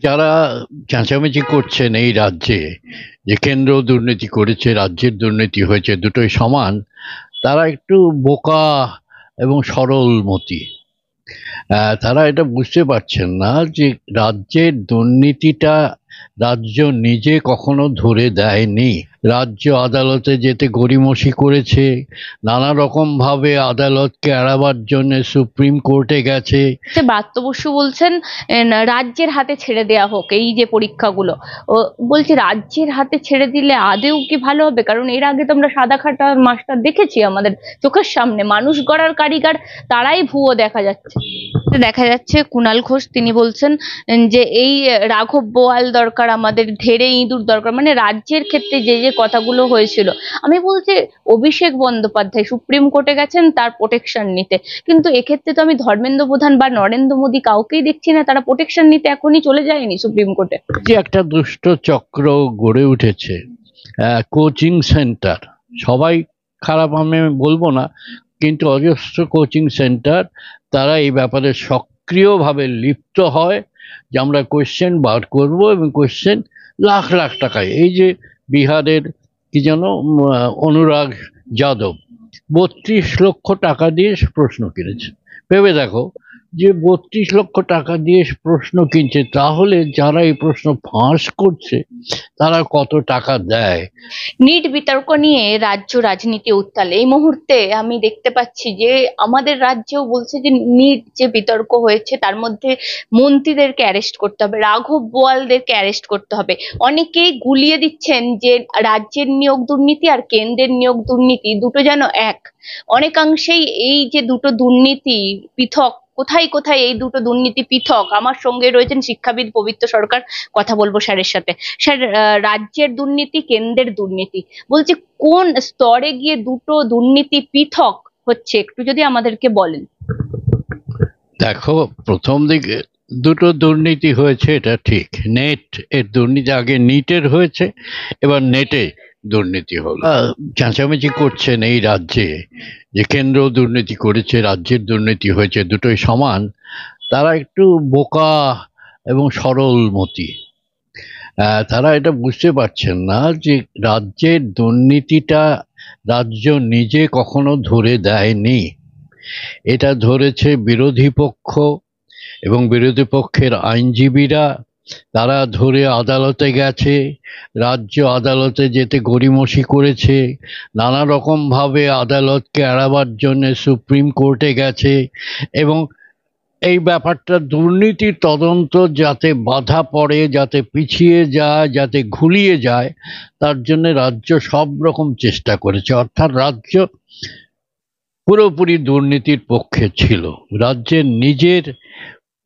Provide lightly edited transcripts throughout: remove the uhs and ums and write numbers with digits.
যারা চেঁচামেচি করছেন এই রাজ্যে যে কেন্দ্র দুর্নীতি করেছে, রাজ্যের দুর্নীতি হয়েছে, দুটোই সমান, তারা একটু বোকা এবং সরলমতি। তারা এটা বুঝতে পারছেন না যে রাজ্যের দুর্নীতিটা রাজ্য নিজে কখনো ধরে দেয়নি। রাজ্য আদালতে যেতে গড়িমসি করেছে, নানা রকম ভাবে আদালতকে এড়াবার জন্য সুপ্রিম কোর্টে গেছে। ব্রাত্য বসু বলছেন রাজ্যের হাতে ছেড়ে দেয়া হোক এই যে পরীক্ষাগুলো। ও বলছে রাজ্যের হাতে ছেড়ে দিলে আদেও কি ভালো হবে? কারণ এর আগে তো আমরা সাদা খাটা মাস্টার দেখেছি, আমাদের চোখের সামনে মানুষ গড়ার কারিগর তারাই ভুয়ো দেখা যাচ্ছে কুণাল ঘোষ তিনি বলছেন যে এই রাঘব বোয়াল দরকার, আমাদের ধেড়ে ইঁদুর দরকার। মানে রাজ্যের ক্ষেত্রে যে যে কথাগুলো হয়েছিল, আমি বলছি অভিষেক বন্দ্যোপাধ্যায় সুপ্রিম কোর্টে গেছেন তার প্রোটেকশন নিতে, কিন্তু এক্ষেত্রে তো আমি ধর্মেন্দ্র প্রধান বা নরেন্দ্র মোদী কাউকেই দেখছি না তারা প্রোটেকশন নিতে এখনই চলে যায়নি সুপ্রিম কোর্টে। যে একটা দুষ্ট চক্র গড়ে উঠেছে, কোচিং সেন্টার, সবাই খারাপ আমি বলবো না, কিন্তু অজস্র কোচিং সেন্টার তারা এই ব্যাপারে সক্রিয়ভাবে লিপ্ত হয় যে আমরা কোয়েশ্চেন বার করব, এবং কোয়েশ্চেন লাখ লাখ টাকায়। এই যে বিহারের কি যেন অনুরাগ যাদব 32 লক্ষ টাকা দিয়ে প্রশ্ন কিনেছে। ভেবে দেখো যে 32 লক্ষ টাকা দিয়ে প্রশ্ন কিনছে, তাহলে যারা এই প্রশ্ন ফাঁস করছে তারা কত টাকা দেয়। নিট বিতর্ক নিয়ে রাজ্য রাজনীতি উত্তাল। এই মুহূর্তে আমি দেখতে পাচ্ছি যে আমাদের রাজ্যেও বলছে যে নিট যে বিতর্ক হয়েছে তার মধ্যে মন্ত্রীদেরকে অ্যারেস্ট করতে হবে, রাঘব বোয়ালদেরকে অ্যারেস্ট করতে হবে। অনেকেই গুলিয়ে দিচ্ছেন যে রাজ্যের নিয়োগ দুর্নীতি আর কেন্দ্রের নিয়োগ দুর্নীতি দুটো যেন এক। অনেকাংশেই এই যে দুটো দুর্নীতি পৃথক, কোথায় কোথায় এই দুটো দুর্নীতি পৃথক। আমার সঙ্গে রয়েছেন শিক্ষাবিদ পবিত্র সরকার, কথা বলবো স্যারের সাথে। স্যার, রাজ্যের দুর্নীতি কেন্দ্রের দুর্নীতি, বলছি কোন স্তরে গিয়ে দুটো দুর্নীতি পৃথক হচ্ছে একটু যদি আমাদেরকে বলেন। দেখো, প্রথম দিকে দুটো দুর্নীতি হয়েছে এটা ঠিক। নেট এর দুর্নীতি আগে নিটের হয়েছে, এবার নেটে দুর্নীতি হলো। চেঁচামেচি করছেন এই রাজ্যে যে কেন্দ্র দুর্নীতি করেছে, রাজ্যের দুর্নীতি হয়েছে, দুটোই সমান, তারা একটু বোকা এবং সরলমতি। তারা এটা বুঝতে পারছেন না যে রাজ্যের দুর্নীতিটা রাজ্য নিজে কখনো ধরে দেয়নি। এটা ধরেছে বিরোধী পক্ষ এবং বিরোধী পক্ষের আইনজীবীরা। তারা ধরে আদালতে গেছে, রাজ্য আদালতে যেতে গড়িমসি করেছে, নানা রকম ভাবে আদালতকে এড়াবার জন্য সুপ্রিম কোর্টে গেছে, এবং এই ব্যাপারটা দুর্নীতির তদন্ত যাতে বাধা পড়ে, যাতে পিছিয়ে যায়, যাতে ঘুলিয়ে যায়, তার জন্য রাজ্য সব রকম চেষ্টা করেছে। অর্থাৎ রাজ্য পুরোপুরি দুর্নীতির পক্ষে ছিল। রাজ্যের নিজের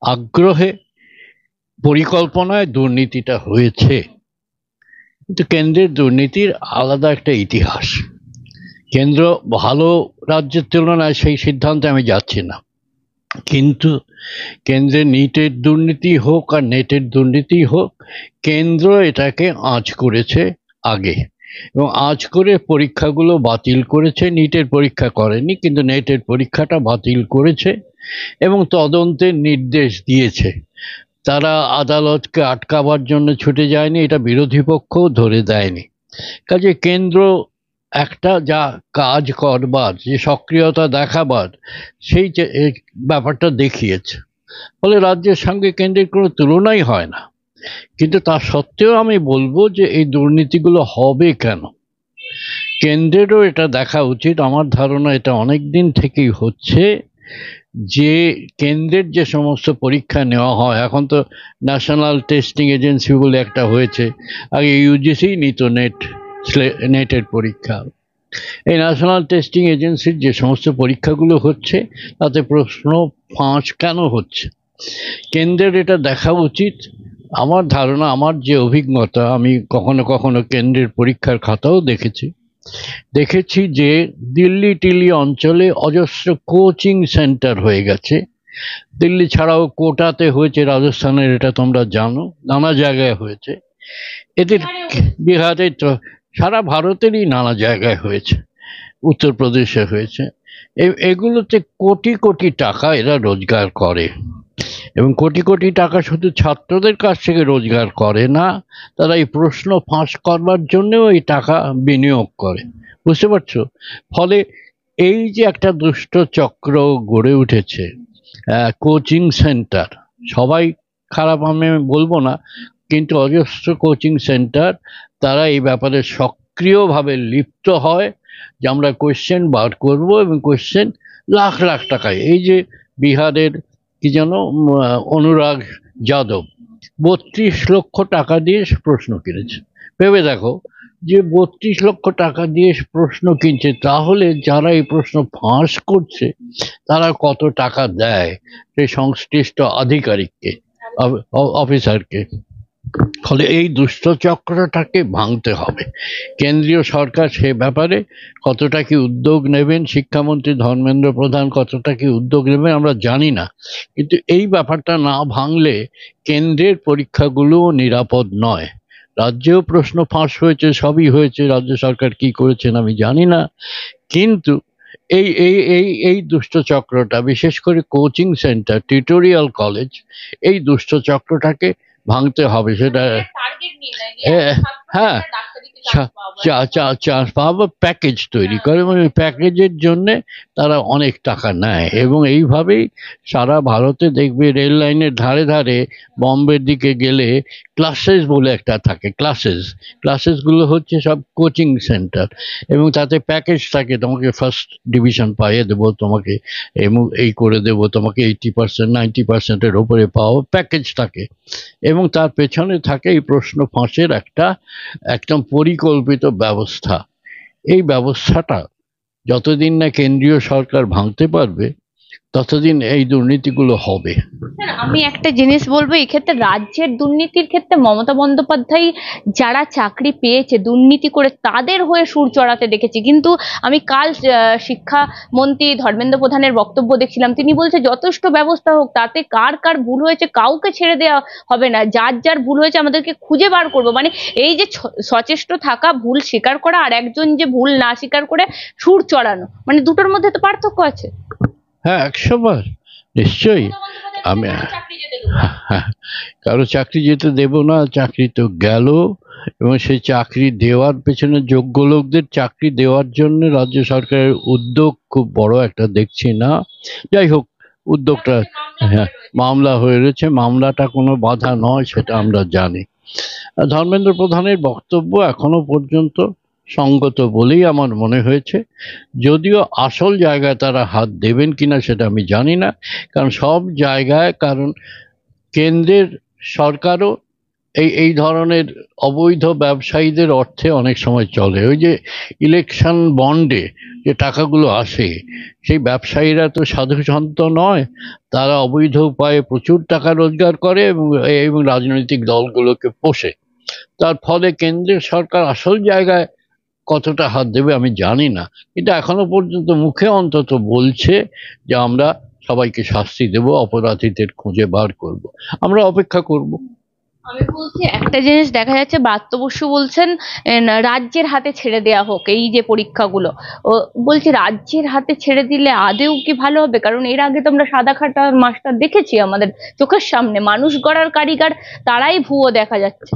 আগ্রহে, পরিকল্পনায় দুর্নীতিটা হয়েছে। কিন্তু কেন্দ্রের দুর্নীতির আলাদা একটা ইতিহাস। কেন্দ্র ভালো রাজ্যের তুলনায় সেই সিদ্ধান্তে আমি যাচ্ছি না, কিন্তু কেন্দ্রে নিটের দুর্নীতি হোক আর নেটের দুর্নীতি হোক, কেন্দ্র এটাকে আঁচ করেছে আগে, এবং আঁচ করে পরীক্ষাগুলো বাতিল করেছে। নিটের পরীক্ষা করেনি, কিন্তু নেটের পরীক্ষাটা বাতিল করেছে এবং তদন্তের নির্দেশ দিয়েছে। তারা আদালতকে আটকাবার জন্য ছুটে যায়নি, এটা বিরোধী পক্ষও ধরে দেয়নি। কাজে কেন্দ্র একটা যা কাজ করবার, যে সক্রিয়তা দেখাবার, সেই ব্যাপারটা দেখিয়েছে। ফলে রাজ্যের সঙ্গে কেন্দ্রের কোনো তুলনাই হয় না। কিন্তু তা সত্ত্বেও আমি বলবো যে এই দুর্নীতিগুলো হবে কেন, কেন্দ্রেরও এটা দেখা উচিত। আমার ধারণা এটা অনেক দিন থেকেই হচ্ছে যে কেন্দ্রের যে সমস্ত পরীক্ষা নেওয়া হয়, এখন তো ন্যাশনাল টেস্টিং এজেন্সি বলে একটা হয়েছে, আগে ইউজিসি নিত নেটের পরীক্ষা। এই ন্যাশনাল টেস্টিং এজেন্সির যে সমস্ত পরীক্ষাগুলো হচ্ছে তাতে প্রশ্ন ফাঁস কেন হচ্ছে, কেন্দ্রের এটা দেখা উচিত। আমার ধারণা, আমার যে অভিজ্ঞতা, আমি কখনো কখনো কেন্দ্রের পরীক্ষার খাতাও দেখেছি যে দিল্লি টিল্লি অঞ্চলে অজস্র কোচিং সেন্টার হয়ে গেছে। দিল্লি ছাড়াও কোটাতে হয়েছে, রাজস্থানের, এটা তোমরা জানো, নানা জায়গায় হয়েছে। এদের বিহারে তো, সারা ভারতেরই নানা জায়গায় হয়েছে, উত্তরপ্রদেশে হয়েছে। এগুলোতে কোটি কোটি টাকা এরা রোজগার করে। এবং কোটি কোটি টাকা শুধু ছাত্রদের কাছ থেকে রোজগার করে না, তারা এই প্রশ্ন ফাঁস করবার জন্যও এই টাকা বিনিয়োগ করে। বুঝতে পারছো? ফলে এই যে একটা দুষ্ট চক্র গড়ে উঠেছে, কোচিং সেন্টার, সবাই খারাপ আমি বলবো না, কিন্তু অজস্র কোচিং সেন্টার তারা এই ব্যাপারে সক্রিয়ভাবে লিপ্ত হয় যে আমরা কোয়েশ্চেন বার করব, এবং কোয়েশ্চেন লাখ লাখ টাকায়। এই যে বিহারের কি যেন অনুরাগ যাদব 32 লক্ষ টাকা দিয়ে প্রশ্ন কিনেছে। ভেবে দেখো, যে 32 লক্ষ টাকা দিয়ে প্রশ্ন কিনছে, তাহলে যারা এই প্রশ্ন ফাঁস করছে তারা কত টাকা দেয় সেই সংশ্লিষ্ট আধিকারিককে, অফিসারকে। ফলে এই দুষ্ট চক্রটাকে ভাঙতে হবে। কেন্দ্রীয় সরকার সে ব্যাপারে কতটা কি উদ্যোগ নেবেন, শিক্ষামন্ত্রী ধর্মেন্দ্র প্রধান কতটা কি উদ্যোগ নেবেন আমরা জানি না, কিন্তু এই ব্যাপারটা না ভাঙলে কেন্দ্রের পরীক্ষাগুলোও নিরাপদ নয়। রাজ্যেও প্রশ্ন ফাঁস হয়েছে, সবই হয়েছে, রাজ্য সরকার কি করেছেন আমি জানি না, কিন্তু এই এই এই এই দুষ্ট চক্রটা, বিশেষ করে কোচিং সেন্টার, টিউটোরিয়াল কলেজ, এই দুষ্ট চক্রটাকে ভাঙতে হবে। সেটা হ্যাঁ, চান্স পাওয়া, প্যাকেজ তৈরি করে, মানে প্যাকেজের জন্যে তারা অনেক টাকা নেয়। এবং এইভাবেই সারা ভারতে দেখবে রেল লাইনের ধারে ধারে বম্বের দিকে গেলে ক্লাসেস বলে একটা থাকে, ক্লাসেসগুলো হচ্ছে সব কোচিং সেন্টার, এবং তাতে প্যাকেজ থাকে, তোমাকে ফার্স্ট ডিভিশন পাইয়ে দেবো, তোমাকে এই করে দেবো, তোমাকে 80% 90%-এর ওপরে পাওয়া প্যাকেজ থাকে। এবং তার পেছনে থাকে এই প্রশ্ন ফাঁসের একটা একদম পরিকল্পিত ব্যবস্থা। এই ব্যবস্থাটা যতদিন না কেন্দ্রীয় সরকার ভাঙতে পারবে, ততদিন এই দুর্নীতিগুলো হবে। আমি একটা জিনিস বলবো, এই ক্ষেত্রে রাজ্যের দুর্নীতির ক্ষেত্রে মমতা বন্দ্যোপাধ্যায় যারা চাকরি পেয়েছে দুর্নীতি করে তাদের হয়ে সুর চড়াতে দেখেছি, কিন্তু আমি কাল শিক্ষামন্ত্রী ধর্মেন্দ্র প্রধানের বক্তব্য দেখছিলাম, তিনি বলছে যথেষ্ট ব্যবস্থা হোক, তাতে কার কার ভুল হয়েছে কাউকে ছেড়ে দেওয়া হবে না, যার যার ভুল হয়েছে আমাদেরকে খুঁজে বার করবো। মানে এই যে সচেষ্ট থাকা, ভুল স্বীকার করা, আর একজন যে ভুল না স্বীকার করে সুর চড়ানো, মানে দুটোর মধ্যে তো পার্থক্য আছে। হ্যাঁ, 100বার নিশ্চয়ই। আমি কারো চাকরি যেতে দেব না, চাকরি তো গেল, এবং সেই চাকরি দেওয়ার পেছনে যোগ্য লোকদের চাকরি দেওয়ার জন্য রাজ্য সরকারের উদ্যোগ খুব বড় একটা দেখছি না। যাই হোক, উদ্যোগটা, হ্যাঁ, মামলা হয়ে রয়েছে, মামলাটা কোনো বাধা নয় সেটা আমরা জানি। ধর্মেন্দ্র প্রধানের বক্তব্য এখনো পর্যন্ত সঙ্গত বলেই আমার মনে হয়েছে, যদিও আসল জায়গায় তারা হাত দেবেন কিনা সেটা আমি জানি না, কারণ সব জায়গায়, কারণ কেন্দ্রের সরকারও এই ধরনের অবৈধ ব্যবসায়ীদের অর্থে অনেক সময় চলে। ওই যে ইলেকশন বন্ডে যে টাকাগুলো আসে, সেই ব্যবসায়ীরা তো সাধু সন্ত নয়, তারা অবৈধ উপায়ে প্রচুর টাকা রোজগার করে এবং রাজনৈতিক দলগুলোকে পোষে। তার ফলে কেন্দ্রের সরকার আসল জায়গায় কতটা হাত দেবে আমি জানি না, কিন্তু এখনো পর্যন্ত মুখে অন্তত বলছে যে আমরা সবাইকে শাস্তি দেব, অপরাধীদের খুঁজে বার করব। আমরা অপেক্ষা করব। আমি বলছি একটা জিনিস দেখা যাচ্ছে, ব্রাত্য বসু বলছেন রাজ্যের হাতে ছেড়ে দেওয়া হোক এই যে পরীক্ষাগুলো। বলছি রাজ্যের হাতে ছেড়ে দিলে আদেও কি ভালো হবে? কারণ এর আগে তো আমরা সাদা খাটা মাস্টার দেখেছি আমাদের চোখের সামনে, মানুষ গড়ার কারিগর তারাই ভুয়ো দেখা যাচ্ছে।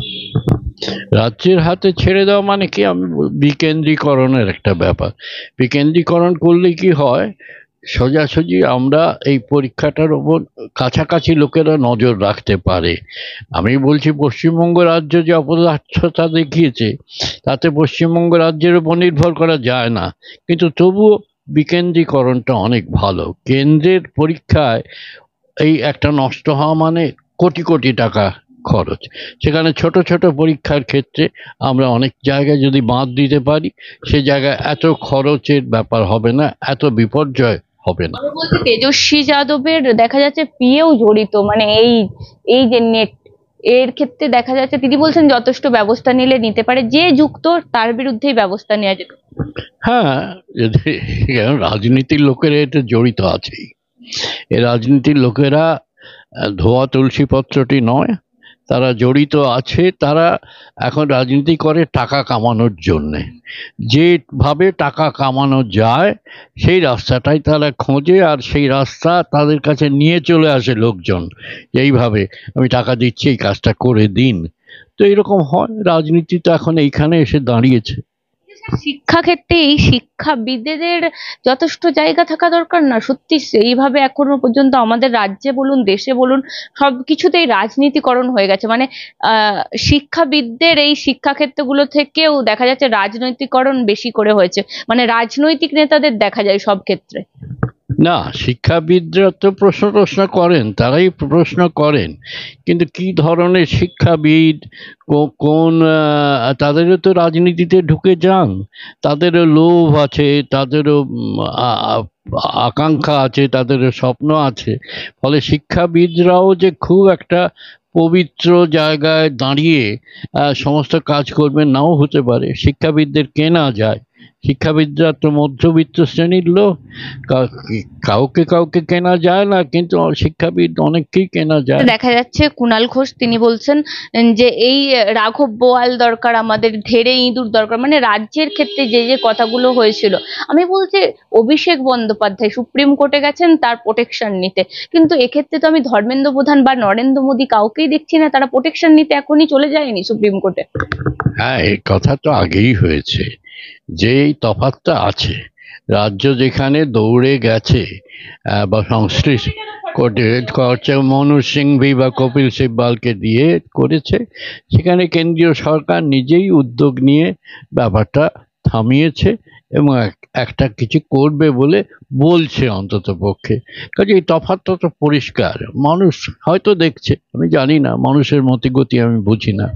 রাজ্যের হাতে ছেড়ে দেওয়া মানে কি? আমি বিকেন্দ্রীকরণের একটা ব্যাপার। বিকেন্দ্রীকরণ করলে কি হয়, সোজাসুজি আমরা এই পরীক্ষাটার ওপর কাছাকাছি লোকেরা নজর রাখতে পারে। আমি বলছি পশ্চিমবঙ্গ রাজ্য যে অপদার্থতা দেখিয়েছে, তাতে পশ্চিমবঙ্গ রাজ্যের উপর নির্ভর করা যায় না, কিন্তু তবুও বিকেন্দ্রীকরণটা অনেক ভালো। কেন্দ্রের পরীক্ষায় এই একটা নষ্ট হওয়া মানে কোটি কোটি টাকা খরচ। সেখানে ছোট ছোট পরীক্ষার ক্ষেত্রে আমরা অনেক জায়গায় যদি বাদ দিতে পারি, সে জায়গায় এত খরচের ব্যাপার হবে না, এত বিপর্যয় হবে না। বলছি তেজস্বী যাদবের দেখা যাচ্ছে পিএও জড়িত, মানে এই যে নেট, এর ক্ষেত্রে দেখা যাচ্ছে তিনি বলছেন যথেষ্ট ব্যবস্থা নিলে নিতে পারে, যে যুক্ত তার বিরুদ্ধেই ব্যবস্থা নেওয়া যেত। হ্যাঁ, যদি রাজনীতির লোকেরা এতে জড়িত আছেই। এই রাজনীতির লোকেরা ধোয়া তুলসী পত্রটি নয়, তারা জড়িত আছে, তারা এখন রাজনীতি করে টাকা কামানোর জন্যে। যেভাবে টাকা কামানো যায় সেই রাস্তাটাই তারা খোঁজে, আর সেই রাস্তা তাদের কাছে নিয়ে চলে আসে লোকজন, এইভাবে আমি টাকা দিচ্ছি, এই কাজটা করে দিন। তো এরকম হয়, রাজনীতি তো এখন এইখানে এসে দাঁড়িয়েছে। শিক্ষাক্ষেত্রে এই শিক্ষাবিদদের যথেষ্ট জায়গা থাকা দরকার না? সত্যি এইভাবে এখনো পর্যন্ত আমাদের রাজ্যে বলুন, দেশে বলুন, সবকিছুতেই রাজনীতিকরণ হয়ে গেছে। মানে শিক্ষাবিদদের এই শিক্ষাক্ষেত্রগুলো থেকেও দেখা যাচ্ছে রাজনৈতিকরণ বেশি করে হয়েছে। মানে রাজনৈতিক নেতাদের দেখা যায় সব ক্ষেত্রে। না, শিক্ষাবিদরা তো প্রশ্ন করেন, তারাই প্রশ্ন করেন, কিন্তু কি ধরনের শিক্ষাবিদ, কোন তাদেরও তো রাজনীতিতে ঢুকে যান, তাদেরও লোভ আছে, তাদেরও আকাঙ্ক্ষা আছে, তাদেরও স্বপ্ন আছে। ফলে শিক্ষাবিদরাও যে খুব একটা পবিত্র জায়গায় দাঁড়িয়ে সমস্ত কাজ করবেন নাও হতে পারে। শিক্ষাবিদদের কেনা যায়, শিক্ষাবিদরা তো মধ্যবিত্ত শ্রেণীর লোক, কাউকে কাউকে কেনা যায় না, কিন্তু শিক্ষাবিদ অনেককেই কেনা যায়। দেখা যাচ্ছে কুণাল ঘোষ তিনি বলছেন যে এই রাঘব বোয়াল দরকার, আমাদের ধেড়ে ইঁদুর দরকার। মানে রাজ্যের ক্ষেত্রে যে যে কথাগুলো হয়েছিল, আমি বলছি অভিষেক বন্দ্যোপাধ্যায় সুপ্রিম কোর্টে গেছেন তার প্রোটেকশন নিতে, কিন্তু এক্ষেত্রে তো আমি ধর্মেন্দ্র প্রধান বা নরেন্দ্র মোদী কাউকেই দেখছি না তারা প্রোটেকশন নিতে এখনই চলে যায়নি সুপ্রিম কোর্টে। হ্যাঁ, এই কথা তো আগেই হয়েছে, যে এই তফাৎটা আছে। রাজ্য যেখানে দৌড়ে গেছে বা সংশ্লিষ্ট করছে, মনোজ সিংভি বা কপিল সিব্বালকে দিয়ে করেছে, সেখানে কেন্দ্রীয় সরকার নিজেই উদ্যোগ নিয়ে ব্যাপারটা থামিয়েছে এবং একটা কিছু করবে বলে বলছে অন্তত পক্ষে। কাজে এই তফাৎটা তো পরিষ্কার, মানুষ হয়তো দেখছে, আমি জানি না, মানুষের মতিগতি আমি বুঝি না।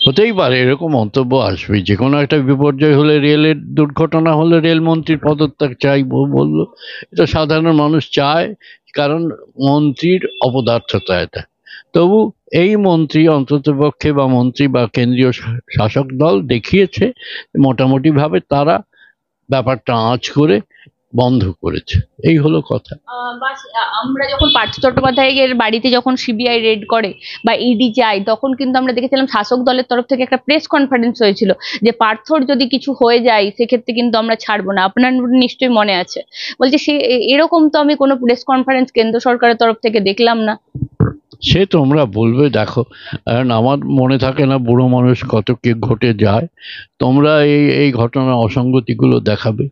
হতেই পারে, এরকম মন্তব্য আসবে। যে কোনো একটা বিপর্যয় হলে, রেলের দুর্ঘটনা হলে রেলমন্ত্রীর পদত্যাগ চাই বললো, এটা সাধারণ মানুষ চায়, কারণ মন্ত্রীর অপদার্থতা এটা। তবু এই মন্ত্রী অন্ততপক্ষে, বা মন্ত্রী বা কেন্দ্রীয় শাসক দল দেখিয়েছে মোটামুটি ভাবে তারা ব্যাপারটা আঁচ করে বন্ধ করেছে, এই হলো কথা। আমরা যখন পার্থ চট্টোপাধ্যায়ের বাড়িতে যখন সিবিআই রেড করে বা ইডি যায়, তখন কিন্তু আমরা দেখেছিলাম শাসক দলের তরফ থেকে একটা প্রেস কনফারেন্স হয়েছিল যে পার্থর যদি কিছু হয়ে যায় সেক্ষেত্রে কিন্তু আমরা ছাড়বো না। আপনার নিশ্চয়ই মনে আছে। বলছে সে এরকম তো আমি কোনো প্রেস কনফারেন্স কেন্দ্র সরকারের তরফ থেকে দেখলাম না। সে তোমরা বলবে, দেখো, কারণ আমার মনে থাকে না, বুড়ো মানুষ কত কি ঘটে যায়। তোমরা এই এই ঘটনার অসঙ্গতিগুলো দেখাবে।